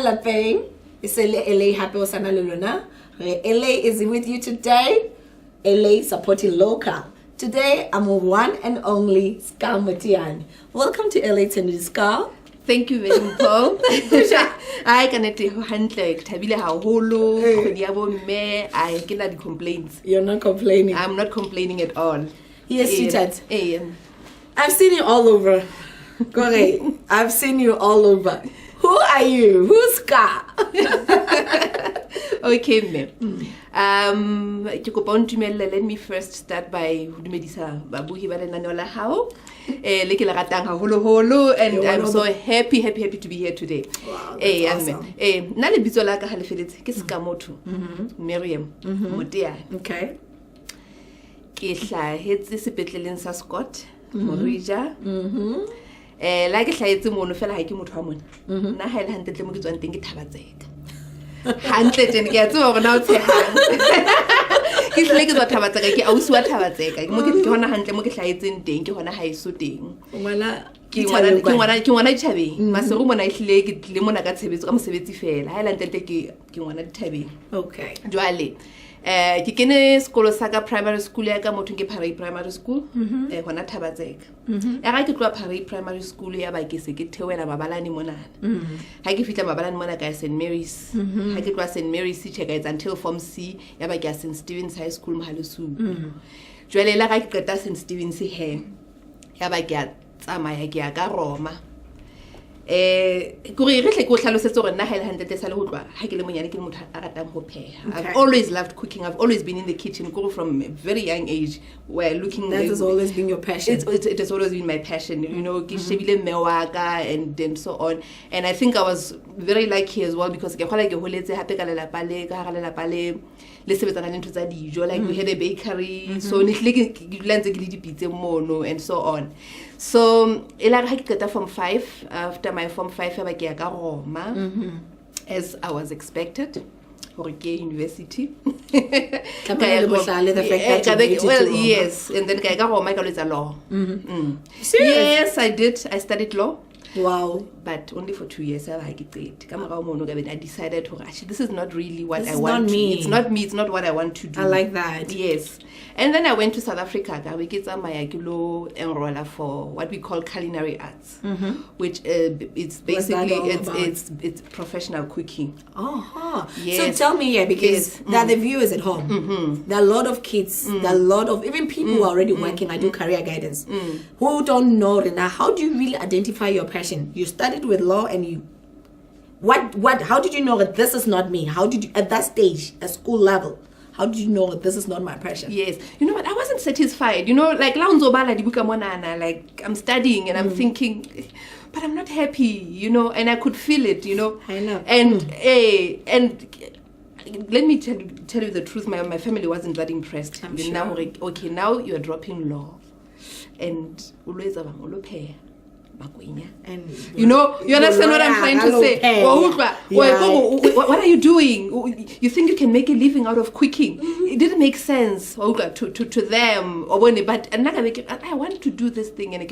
lapeng. It's LA happy Osana Luluna. LA is with you today. LA supporting local. Today I'm with one and only Ska Matian. Welcome to LA Tsenoli Ska. Thank you very much. I cannot handle tabile haholo. I cannot complain. You're not complaining. I'm not complaining at all. Yes, sweetheart. I've seen you all over. Go ahead. I've seen you all over. Who are you? Who's Ska? Okay, ma'am. Let me first start by babuhi ba lenaneo la hao. Le ke la ratang haholo and I'm so happy to be here today. Wow, that's awesome. Nna le bitso la ka ha le feletse ke Ska motho. Miriam Motea. Okay. Ke hlahetse sepetleleng sa Scott Morija. La ke hlahetse mono fela ha ke motho wa mona. Nna ha ile hantle mo ke tswang teng ke thabatseka. Hantle teng ke a tseba hore na o tshehang. Ke hle ke tswa thabatseka ke ausi wa thabatseka. Mo ke hona hantle mo ke hlahetseng teng ke hona ha eso teng. Ngwana ke ngwana dithabeng. Maseru mona hle ke tle mona ka tshebetso ka mosebetsi fela. Ha ile hantle ke ngwana dithabeng. Okay. Jwale ke kene sekolo sa ka primary school ya ka motho ke Parade Primary School hona Thabatseka. Ga ke tloa Parade Primary School ya ba ke se ke theoela Mabalane mona. Ha ke fitla Mabalane mona ka St Mary's. Ha ke tloa St Mary's check it until form C ya ba ke St Stephen's High School Mahalosu. Jwale la ga ke qeta St Stephen's he ya ba ke tsamaya ke ya ka Roma. I've always loved cooking. I've always been in the kitchen from a very young age. Where looking that has always been your passion. It has always been my passion. You know, and so on. And I think I was very lucky as well because like we had a bakery, so and so on. So from 5 after my form 5 as I was expected for university. Yes, and then law. Yes, I did. I studied law. Wow. But only for 2 years. I decided this is not really what this I want. It's not me. It's not what I want to do. I like that. Yes. And then I went to South Africa. For what we call culinary arts, which it's basically it's professional cooking. Yes. So tell me because there are the viewers at home. There are a lot of kids. There are a lot of even people who are already working. I do career guidance who don't know now. How do you really identify your passion? You studied with law and you how did you know that this is not me? How did you at that stage at school level? How did you know that this is not my passion? Yes. You know what? I wasn't satisfied. You know, like like I'm studying and I'm thinking, but I'm not happy, you know, and I could feel it, you know. I know. And let me tell you the truth, my family wasn't that impressed. I'm sure. Now, okay, now you're dropping law and and you know, you understand what I'm trying to say? What are you doing? You think you can make a living out of cooking? It didn't make sense to them. But I want to do this thing and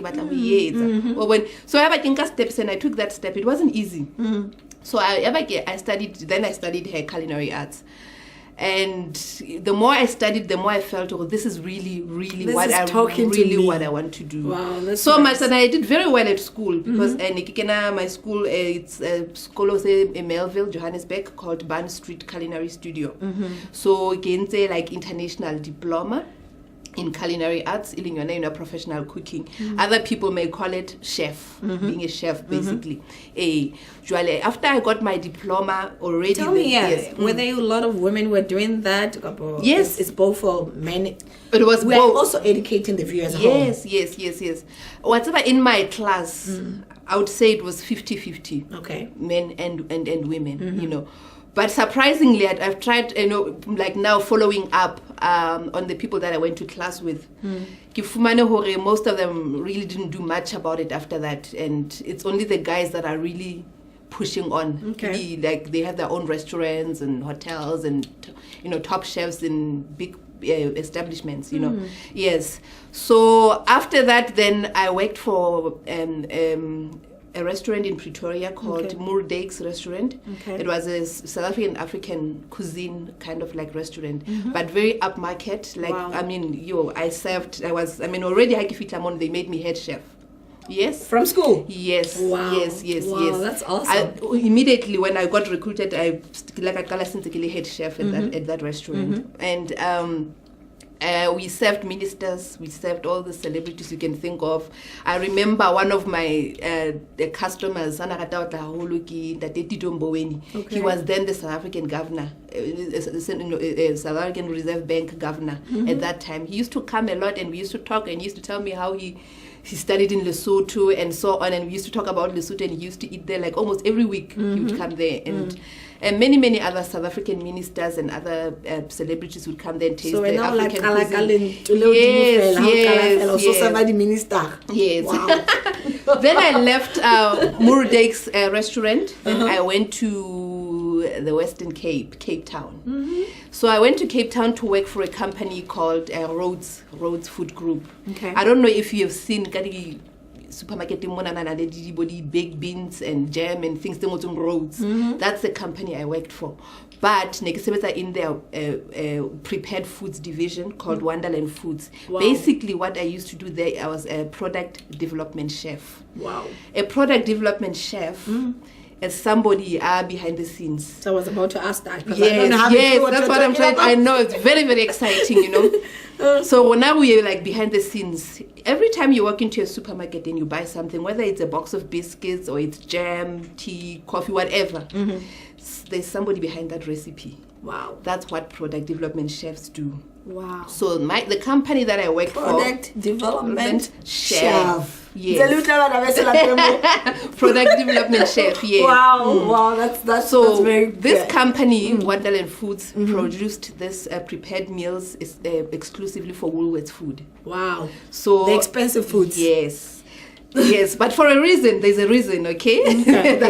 so I think steps and I took that step. It wasn't easy. So I studied hair culinary arts. And the more I studied, the more I felt, this is really what I want to do. Wow, that's so nice. much, and I did very well at school because my school, it's a school in Melville, Johannesburg, called Ban Street Culinary Studio. So again, say like international diploma in culinary arts, professional cooking. Other people may call it chef, being a chef, basically. After I got my diploma already... Tell me, were there a lot of women were doing that? Yes. It's both for men. It was We're both. also educating the viewers at home. Yes. Whatever in my class, I would say it was 50-50. Okay. Men and women, you know. But surprisingly, I've tried, like now following up on the people that I went to class with. Most of them really didn't do much about it after that. And it's only the guys that are really pushing on. Okay. Like they have their own restaurants and hotels and, top chefs in big establishments, Yes. So after that, then I worked for a restaurant in Pretoria called Moerdijk's Restaurant. Okay. It was a South African cuisine kind of like restaurant, but very upmarket. Like, Wow. I mean, already they made me head chef. Yes. From school? Yes. Wow. Yes. Wow, that's awesome. Immediately when I got recruited, I head chef at that restaurant, and we served ministers, we served all the celebrities you can think of. I remember one of my customers, he was then the South African governor, South African Reserve Bank governor at that time. He used to come a lot and we used to talk, and he used to tell me how he studied in Lesotho and so on, and we used to talk about Lesotho, and he used to eat there like almost every week. He would come there, and many other South African ministers and other celebrities would come there and taste the African cuisine. Yes. Wow. Then I left Moerdijk's restaurant, and I went to the Western Cape Town. So I went to Cape Town to work for a company called Rhodes Food Group. Okay. I don't know if you have seen supermarket baked beans and jam and things on Rhodes. That's the company I worked for. But in their prepared foods division called Wonderland Foods. Wow. Basically what I used to do there, I was a product development chef. Wow. A product development chef as somebody behind the scenes. So I was about to ask that. Yes, that's what I'm trying. I know, it's very, very exciting, you know. So now we are like behind the scenes. Every time you walk into a supermarket and you buy something, whether it's a box of biscuits or it's jam, tea, coffee, whatever, there's somebody behind that recipe. Wow. That's what product development chefs do. Wow. So the company that I work for, product development chef. Yes. Product development chef. Yes. Wow. Wow. That's very good. This company, Wonderland Foods, produced this prepared meals exclusively for Woolworths Food. Wow. So the expensive foods. Yes. Yes, but for a reason. There's a reason, okay?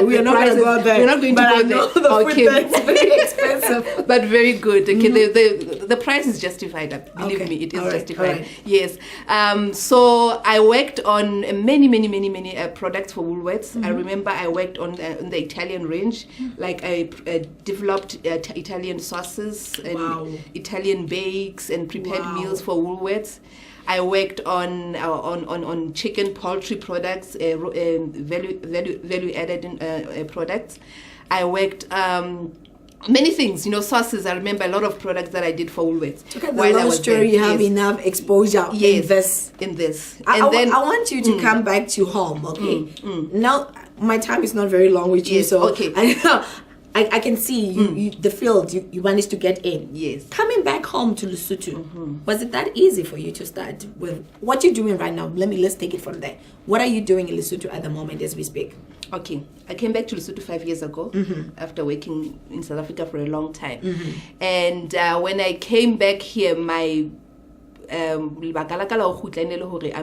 We are not going to go there. We're not going to go there. Okay. It's very expensive. But very good. Okay, the price is justified. Believe me, it is justified. Right. Yes. So I worked on many products for Woolworths. I remember I worked on the Italian range. Like I developed Italian sauces and Italian bakes and prepared meals for Woolworths. I worked on chicken, poultry products, value added products. I worked many things, sauces. I remember a lot of products that I did for Woolworths. Okay, the long story, you have enough exposure in this. I want you to come back to home, okay? Now, my time is not very long with you, so okay. I can see the field you managed to get in. Yes. Coming back home to Lesotho, was it that easy for you to start with what you're doing right now? Let's take it from there. What are you doing in Lesotho at the moment as we speak? Okay, I came back to Lesotho 5 years ago after working in South Africa for a long time. And when I came back here, I'm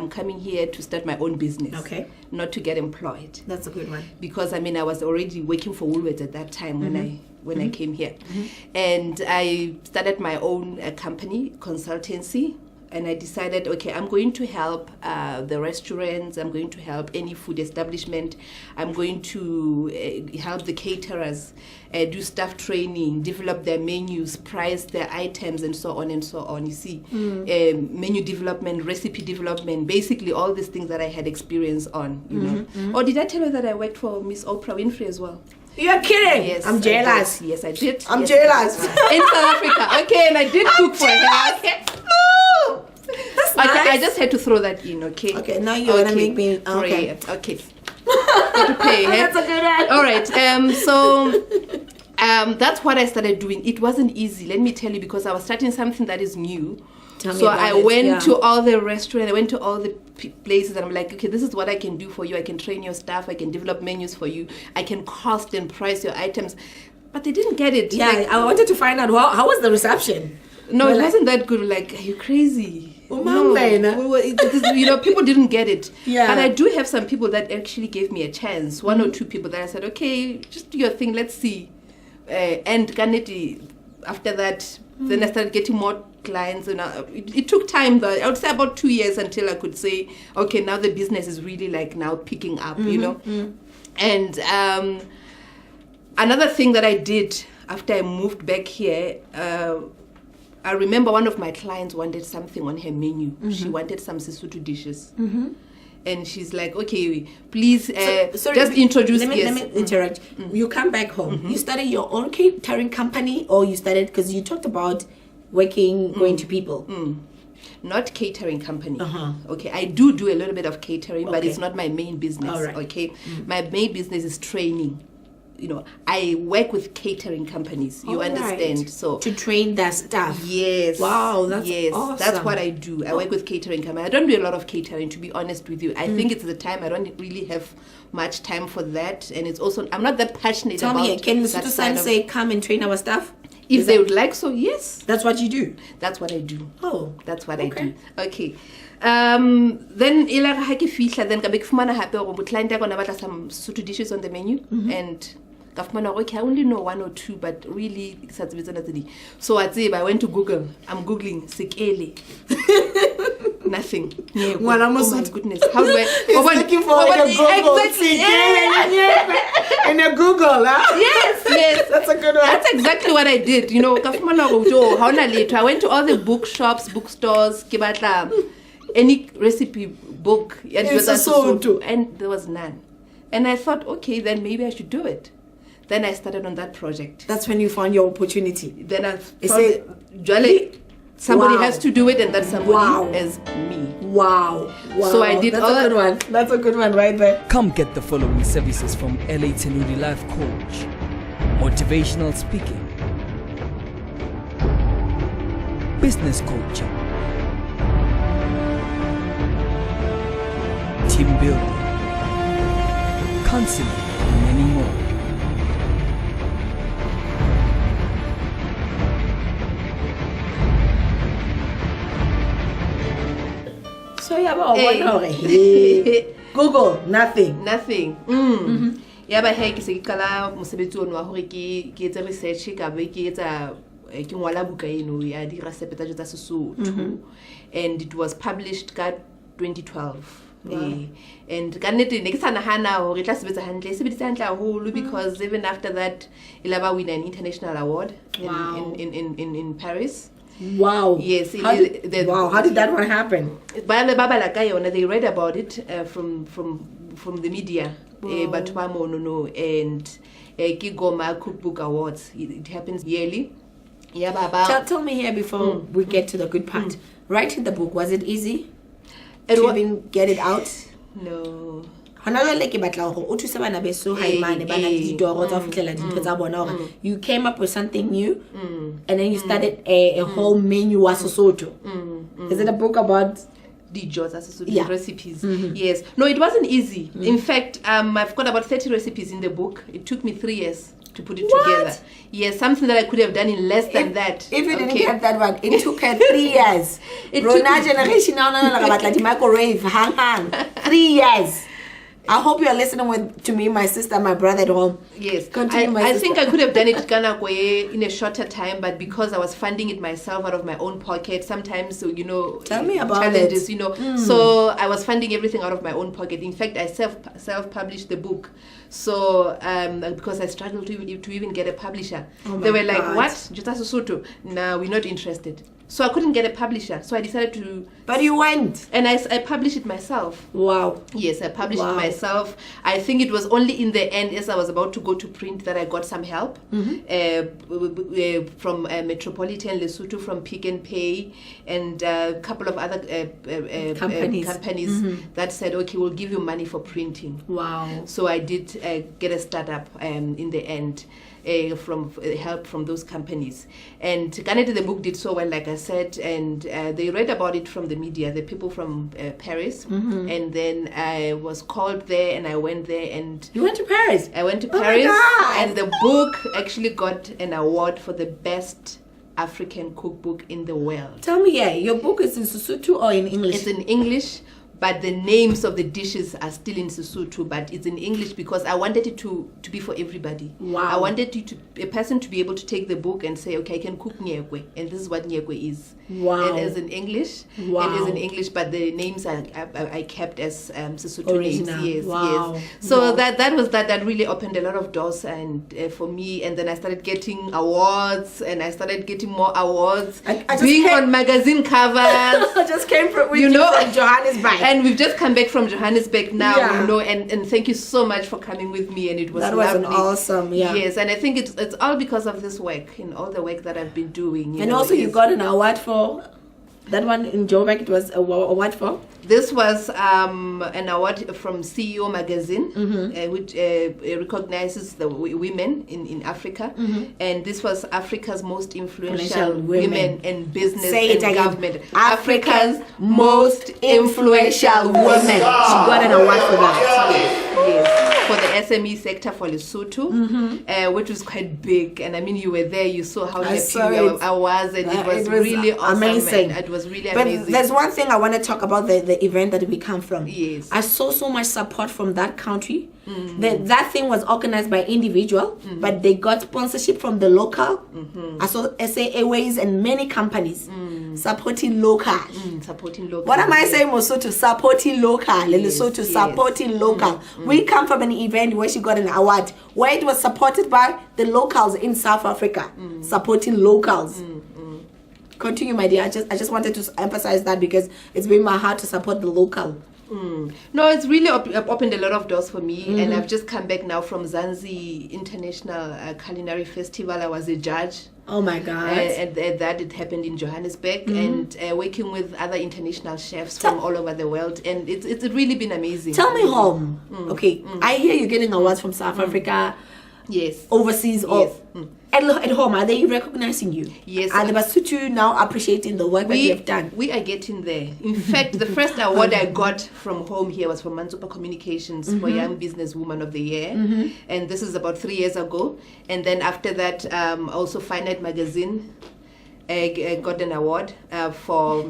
coming here to start my own business. Okay. Not to get employed. That's a good one. Because I was already working for Woolworths at that time when I came here. And I started my own company, consultancy. And I decided, okay, I'm going to help the restaurants. I'm going to help any food establishment. I'm going to help the caterers do staff training, develop their menus, price their items, and so on and so on. You see, menu development, recipe development, basically all these things that I had experience on, you know. Or did I tell you that I worked for Miss Oprah Winfrey as well? You're kidding? Yes, I'm jealous. Yes, I did. I'm jealous. In South Africa. Okay, and I did cook for her. Okay. That's Okay, nice. I just had to throw that in, okay? Okay, now you're going to make me... Okay. Okay. Got to pay, That's a good one. All right, so that's what I started doing. It wasn't easy, let me tell you, because I was starting something that is new. So I went to all the restaurants, I went to all the places, and I'm like, okay, this is what I can do for you. I can train your staff, I can develop menus for you, I can cost and price your items. But they didn't get it. Yeah, like, I wanted to find out how was the reception? No, it wasn't that good. Like, are you crazy? No. People didn't get it. Yeah. But I do have some people that actually gave me a chance. One or two people that I said, okay, just do your thing. Let's see. And Kaneti, after that, then I started getting more clients. And it took time, though. I would say about 2 years until I could say, okay, now the business is really like now picking up, you know. And another thing that I did after I moved back here, I remember one of my clients wanted something on her menu. She wanted some Sesotho dishes. And she's like, okay, please sorry, just introduce. Let me interrupt. You come back home. You started your own catering company, or you started, because you talked about working, going to people. Not catering company. Okay, I do a little bit of catering, but it's not my main business. All right. Okay, my main business is training. You know, I work with catering companies. You understand? Right. So to train their staff. Yes. Wow, that's awesome. That's what I do. I work with catering companies. I don't do a lot of catering, to be honest with you. I think it's the time. I don't really have much time for that, and it's also I'm not that passionate Tell about. me, can that Lesotho side of- say come and train our staff? If they would like so, yes. That's what you do. That's what I do. Oh, That's what I do. Okay. Then ila ha ke fihla then ka be ke fumana hape go client ya gona batla some Sesotho dishes on the menu, and ka fumana okay, I only know 1 or 2, but really sa tsebetsana tse di. So I went to Google. I'm googling sekele. Nothing. Yeah, oh my goodness. How do I? He's looking for a Google. In a Google, huh? Yes. That's a good one. That's exactly what I did. You know, I went to all the bookshops, bookstores, ke batla any recipe book, and there was none. And I thought, okay, then maybe I should do it. Then I started on that project. That's when you found your opportunity. Then I found somebody has to do it, and that somebody is me. Wow. So I did That's a good one. That's a good one right there. Come get the following services from LA Tsenoli Life Coach: motivational speaking, business coaching, team building, counseling, and many more. So Google, nothing. Ya ba he ke se ke kala mosebetsi ono wa hore ke etsa research ka be ke etsa ke ngwala buka eno ya di recipe tsa Sesotho, and it was published ka 2012. And ka nnete ne ke sa nahana hore e tla sebetsa hantle, e sebeditse hantle haholo, because even after that ilaba win an international award in Paris. Wow. Yes. How did that one happen? They read about it from the media. But and Kigoma Cookbook Awards. It happens yearly. Yeah, Baba. Tell me here before we get to the good part. Writing the book, was it easy to even get it out? No. You came up with something new, and then you started a whole menu of Sesotho. Is it a book about the recipes? Yes. No, it wasn't easy. In fact, I've got about 30 recipes in the book. It took me 3 years to put it together. Yes, something that I could have done in less than that. If you didn't get that one, it took her 3 years. Rona generation now microwave, hang. 3 years. I hope you are listening to me, my sister, my brother at home. Yes, Continue, I think I could have done it in a shorter time, but because I was funding it myself out of my own pocket, sometimes, tell me about challenges, it. So I was funding everything out of my own pocket. In fact, I self-published the book. So because I struggled to even get a publisher, they were like, God. "What? Jota Sesotho? No, we're not interested." So I couldn't get a publisher. So I decided to. But you went. And I published it myself. Wow. Yes, I published it myself. I think it was only in the end, as I was about to go to print, that I got some help from Metropolitan Lesotho, from Pick and Pay, and a couple of other companies that said, okay, we'll give you money for printing. Wow. So I did get a startup in the end. From help from those companies, and the book did so well, like I said, and they read about it from the media, the people from Paris, and then I was called there, and I went there, and you went to Paris. I went to Paris, and the book actually got an award for the best African cookbook in the world. Tell me, your book is in Sesotho or in English? It's in English, but the names of the dishes are still in Sesotho, but it's in English because I wanted it to be for everybody. Wow. I wanted a person to be able to take the book and say, okay, I can cook nyekwe, and this is what nyekwe is. Wow. It is in English. Wow. It is in English, but the names I kept as Sesotho Original. names. Yes, Wow. yes. So Wow. that really opened a lot of doors and for me, and then I started getting awards, and I started getting more awards, I just being came- on magazine covers. I just came from, You know, from Johannesburg. And we've just come back from Johannesburg now, Yeah. you know, and thank you so much for coming with me, and it was That was lovely. an awesome, yeah. Yes, and I think it's all because of this work, all the work that I've been doing. And also you got an award for that one in Joburg. It was a award for? This was an award from CEO Magazine, which recognizes the women in Africa. And this was Africa's most influential women in business Say it and again. government. Africa's most influential women. She got an award for that. Yes. For the SME sector for Lesotho, which was quite big. And I mean, you were there, you saw how happy I was, and it was really awesome. Amazing. It was really amazing. But there's one thing I want to talk about, the event that we come from. Yes. I saw so much support from that country. That thing was organized by individual, but they got sponsorship from the local. I saw SA Airways and many companies supporting local. Supporting local. What am I saying, Lesotho? Supporting local. Lesotho, supporting local. We come from an event where she got an award, where it was supported by the locals in South Africa, supporting locals. Continue, my dear. I just wanted to emphasize that because it's been my heart to support the local. No, it's really opened a lot of doors for me, and I've just come back now from Zanzi International Culinary Festival. I was a judge. Oh my God! And that it happened in Johannesburg, and working with other international chefs from all over the world, and it's really been amazing. Tell me home. Okay, I hear you're getting awards from South Africa. Yes. Overseas or at home, are they recognizing you? Yes. Are the Basotho now appreciating the work that you have done? We are getting there. In fact, the first award I got from home here was from Manzupa Communications for Young Businesswoman of the Year. And this is about 3 years ago. And then after that, also Finite Magazine got an award for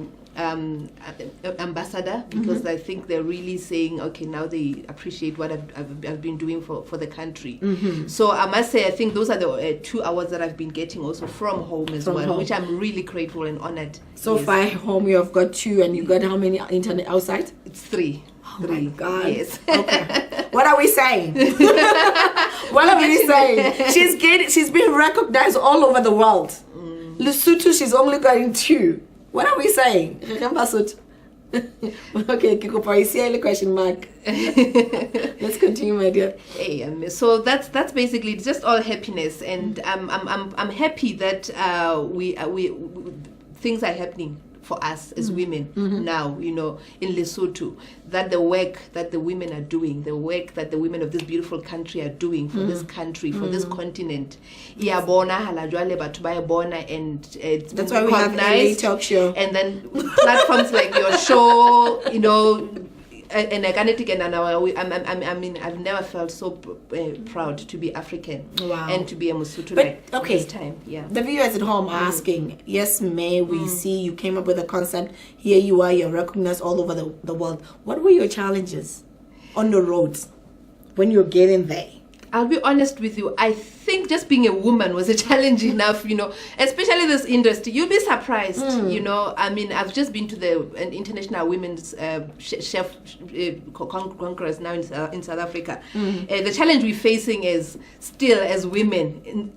ambassador, because I think they're really saying, okay, now they appreciate what I've been doing for the country. So I must say, I think those are the 2 awards that I've been getting also from home as well, which I'm really grateful and honored. So far at home you have got 2, and you got how many internet outside? It's 3. Oh my God. Yes. Okay. What are we saying? What are we saying? She's been recognized all over the world. Lesotho, she's only gotten 2. What are we saying? Okay, Kikopa, you see any question mark? Let's continue, my dear. Hey, so that's basically just all happiness, and I'm happy that we things are happening for us as women now, you know, in Lesotho, that the work that the women are doing, the work that the women of this beautiful country are doing for this country, for this continent, and it's that's why we have a talk show, and then platforms like your show, you know. And I mean, I've never felt so proud to be African and to be a Mosotho this time. Yeah. The viewers at home are asking, yes, May, we see you came up with a concept. Here you are, you're recognized all over the world. What were your challenges on the roads when you're getting there? I'll be honest with you. I think just being a woman was a challenge enough, you know, especially this industry. You'll be surprised, you know. I mean, I've just been to the International Women's Chef Congress now in South Africa. The challenge we're facing is still, as women,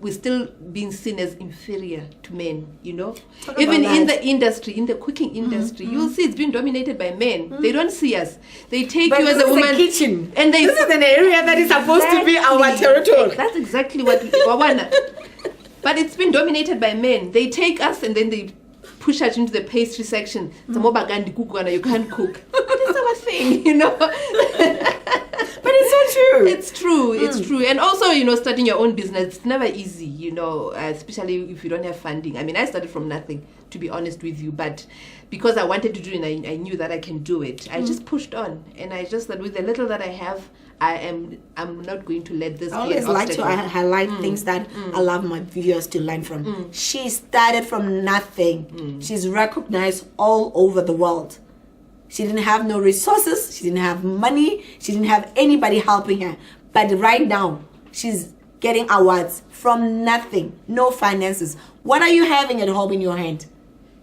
we're still being seen as inferior to men, you know. Even in the industry, in the cooking industry, you'll see it's been dominated by men. They don't see us. They take you as a woman. This is a kitchen. And this is an area that is supposed to be our territory. That's exactly what we want. But it's been dominated by men. They take us and then they push us into the pastry section. You can't cook. That's our thing, you know. But it's so true. It's true. It's true. And also, you know, starting your own business, it's never easy, you know, especially if you don't have funding. I mean, I started from nothing, to be honest with you, but because I wanted to do it and I knew that I can do it, I just pushed on. And I just thought with the little that I have, I'm not going to let this be an obstacle. I always like to highlight things that I love my viewers to learn from. She started from nothing. She's recognized all over the world. She didn't have no resources. She didn't have money. She didn't have anybody helping her. But right now, she's getting awards from nothing. No finances. What are you having at home in your hand?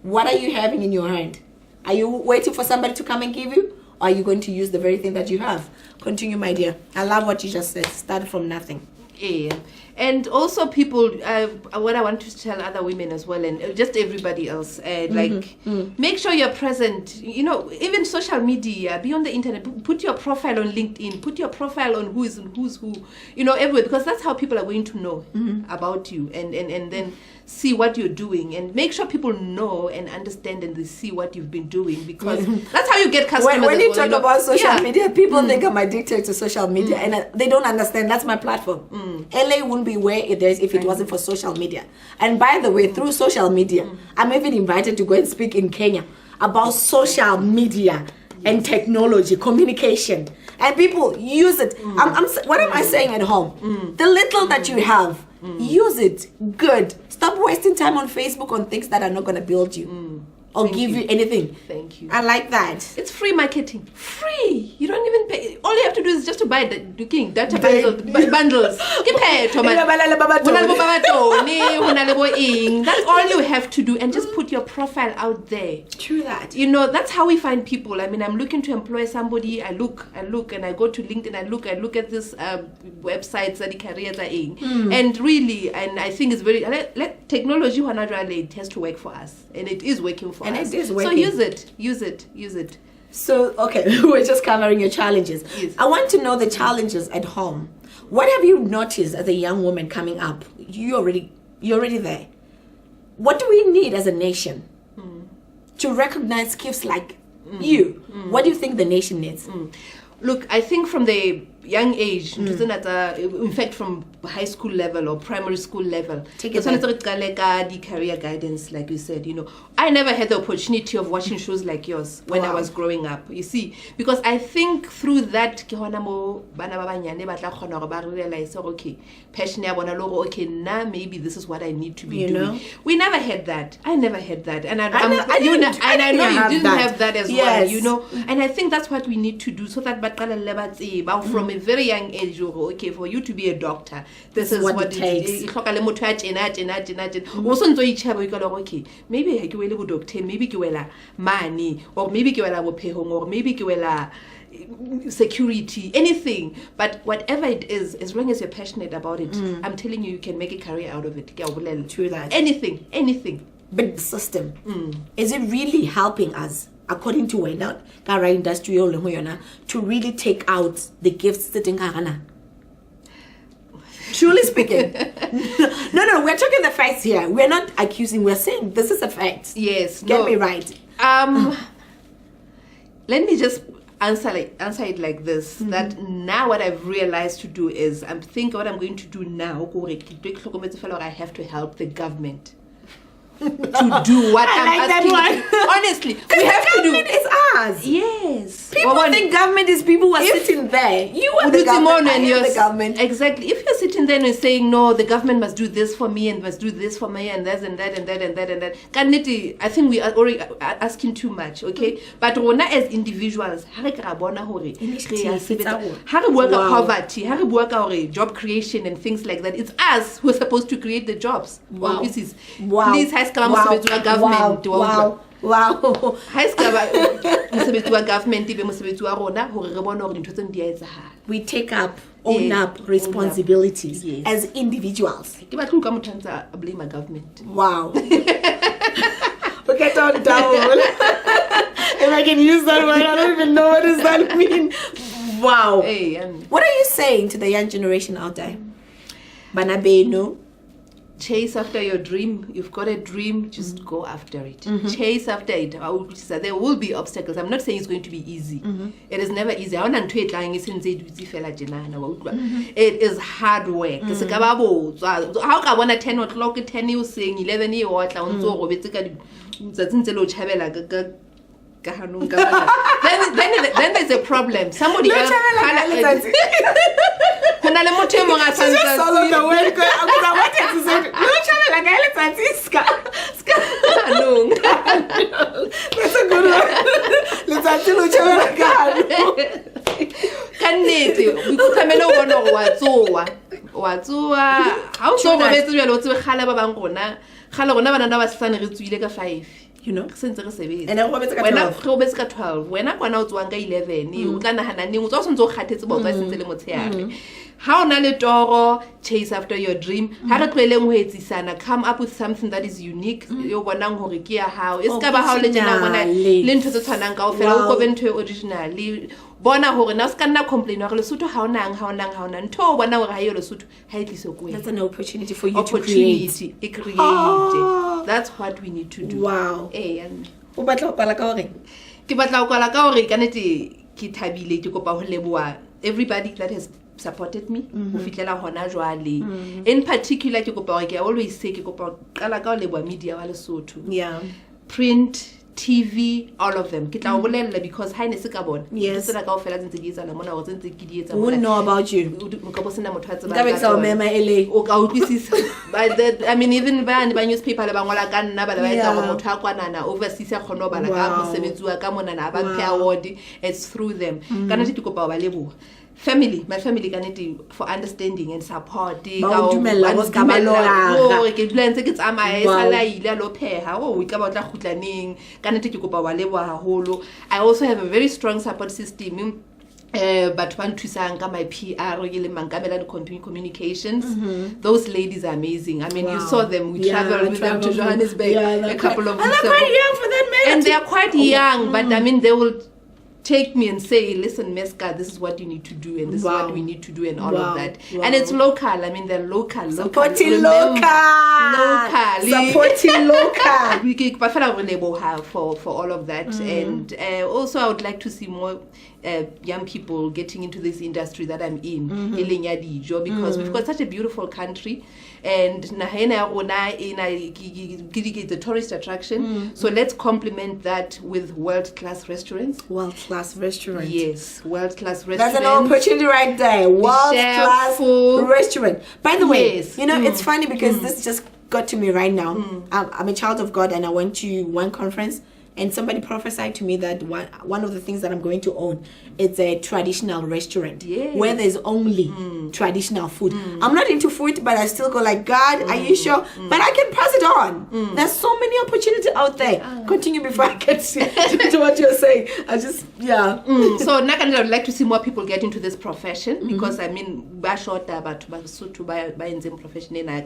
What are you having in your hand? Are you waiting for somebody to come and give you? Or are you going to use the very thing that you have? Continue, my dear. I love what you just said. Start from nothing. Yeah. And also people, what I want to tell other women as well, and just everybody else, make sure you're present. You know, even social media, be on the internet, put your profile on LinkedIn, put your profile on who's who, you know, everywhere, because that's how people are going to know about you, and then see what you're doing, and make sure people know and understand and they see what you've been doing, because that's how you get customers. When you talk about social media, people think I'm addicted to social media, and they don't understand that's my platform. LA wouldn't be where it is if it wasn't for social media. And by the way, through social media, I'm even invited to go and speak in Kenya about social media and technology, communication. And people use it. What am I saying at home? The little that you have, use it. Good. Stop wasting time on Facebook on things that are not going to build you or give you anything. Thank you. I like that. It's free marketing. Free. You don't even pay. All you have to do is just to buy the data bundles. That's all you have to do, and just put your profile out there. True that. You know, that's how we find people. I mean, I'm looking to employ somebody. I look, and I go to LinkedIn. I look at this websites that the careers are in, and really, and I think it's very technology. It has to work for us, and it is working for us. And it is working. So use it. So, okay, we're just covering your challenges. Yes. I want to know the challenges at home. What have you noticed as a young woman coming up? You're already there. What do we need as a nation to recognize gifts like you? What do you think the nation needs? Look, I think from the young age, in fact from high school level or primary school level, the career guidance, like you said, you know, I never had the opportunity of watching shows like yours when I was growing up, you see, because I think through that realize, okay, passion, okay, now maybe this is what I need to be doing. We never had that. I never had that, and I know you didn't have that as well, you know, and I think that's what we need to do, so that from a very young age, okay, for you to be a doctor, this is what it takes. Okay, maybe I go doctor, maybe go money, or maybe go or maybe go security, anything, but whatever it is, as long as you're passionate about it, I'm telling you, you can make a career out of it. True that. Anything. But the system, is it really helping us, according to Wendell, industrial to really take out the gifts sitting Ghana? Truly speaking. No, we're talking the facts here. We're not accusing, we're saying this is a fact. Yes. Get me right. Let me just answer it like this, that now what I've realized to do is, I'm thinking what I'm going to do now, I have to help the government to do what I'm asking. Honestly, we have to do. Government is ours. Yes. People think government is people who are sitting there. You are the government. I am the government. Exactly. If you're sitting there and saying, no, the government must do this for me and must do this for me and that and that and that and that and that. I think we are already asking too much, okay? But as individuals, how we work at poverty, how we work our job creation and things like that. It's us who are supposed to create the jobs. Wow. Please, government. Wow. We take up, own up responsibilities as individuals. Blame a government. Wow. Okay, down. If I can use that word, I don't even know what does that mean. Wow. What are you saying to the young generation out there? Banabeno. Chase after your dream. You've got a dream, just go after it. Chase after it. There will be obstacles. I'm not saying it's going to be easy. It is never easy. It is hard work. How can one at 10 o'clock, 10 you sing, 11 you watch, then there's a problem. Somebody else. That's a good one. letsatsi lo tshwara ka kannete o tsamela o bona go wa tsoa ha o so go betse jalo o tsebe gale ba bang gona bana ba sane re tswile ka 5 you know sentse re sebetse and go betsa ka 12 wena go betsa ka 12 wena kwana o tswang ka 11 o tla nahana ning o tswa sentse o kgathetse ba o tswa sentse le motsheare ha ona le toro chase after your dream ha re tlweleng ho etsisana come up with something that is unique yo bonang hore ke ya hao e ska ba ha o le tjena bona le ntho tse tshwanang ka ofela o kobe ntho originally bona hore na se ka nna complain wa re Lesotho ha ona ntho o bona hore ha yo Lesotho ha e tlise ko that's an opportunity for you to create that's what we need to do wow and o batla go pala ka hore ke batla go kwala ka hore ka nete ke thabile ke kopa ho leboa everybody that has supported me ho fitlela hona jwale in particular ke kopa hore ke always say ke kopa qala ka ho leboa media wa Lesotho print TV all of them ke tla o bolella because ha ne se ka bona yes tsena ka ofela tsentse ke etsa la mona o tsentse ke di etsa who know about you ka bo sena motho a tseba ka betsa o mema LA o ka utlwisisa but that I mean even ba newspaper le ba ngola ka nna ba le ba etsa go motho a kwanana overseas a khona bala ka mosebetsi wa ka mona na ba pay award it's through them kana ke kopa ba leboha my family kanete for understanding and support ba dumella go ska ba loa ke dulantse ke tsamae sala ile lo pheha o ka ba tla khutlaneng kanete ke kopa wa leboha haholo I also have a very strong support system but one thusang ka my PR ke le mankamela le communications those ladies are amazing I mean you saw them we traveled with them to Johannesburg a couple of weeks ago and they are quite young but I mean they will take me and say, listen, Meska, this is what you need to do, and this is what we need to do, and all of that. And it's local. I mean, they're local. Supporting local. Supporting local. We can for all of that. And also, I would like to see more young people getting into this industry that I'm in, because we've got such a beautiful country. And it's a tourist attraction. So let's complement that with world-class restaurants. World-class restaurant. Yes, world-class restaurant. That's an opportunity right there. World-class restaurant. By the way, you know, it's funny because this just got to me right now. I'm a child of God and I went to one conference and somebody prophesied to me that one of the things that I'm going to own is a traditional restaurant where there's only traditional food. I'm not into food, but I still go like, God, are you sure? But I can pass it on. There's so many opportunities out there. Continue before I get to what you're saying. I just, So now I would like to see more people get into this profession because I mean, ba shorta batho ba Lesotho ba enzeng profession ena.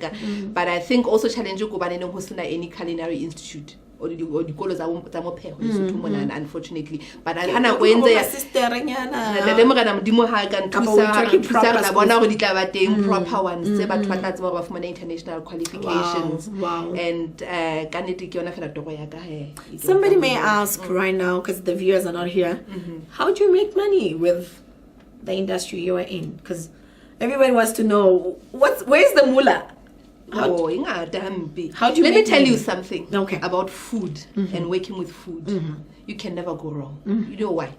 But I think also challenge go ba neng ho sena any culinary institute. Or dikolo za mo pheho Lesotho mona unfortunately but hana go entse ya sister nyana le demogana modimo ha ka nthusa la bona go ditla ba teng proper ones tse batho ba tla tseba ba fumana international qualifications and kanete ke yona fela toro ya ka he. Somebody may ask right now because the viewers are not here, how do you make money with the industry you are in? Because everyone wants to know where's the moolah. How do you Let me tell you something about food and working with food. You can never go wrong. You know why?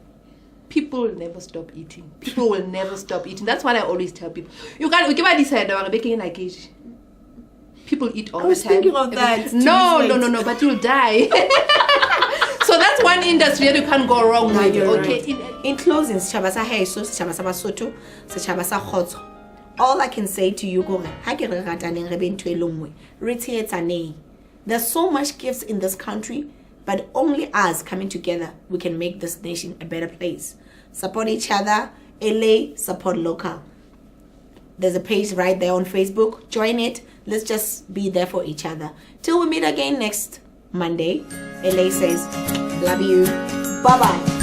People will never stop eating. People will never stop eating. That's what I always tell people. You can't give a decide or making like it. People eat all the time. I was thinking of that. No, but you'll die. So that's one industry that you can't go wrong with. Okay. Right. In closing, Setjhaba sa heso, Setjhaba sa Basotho, Setjhaba sa Kgotso. All I can say to you, there's so much gifts in this country, but only us coming together, we can make this nation a better place. Support each other. LA, support local. There's a page right there on Facebook. Join it. Let's just be there for each other. Till we meet again next Monday. LA says, love you. Bye-bye.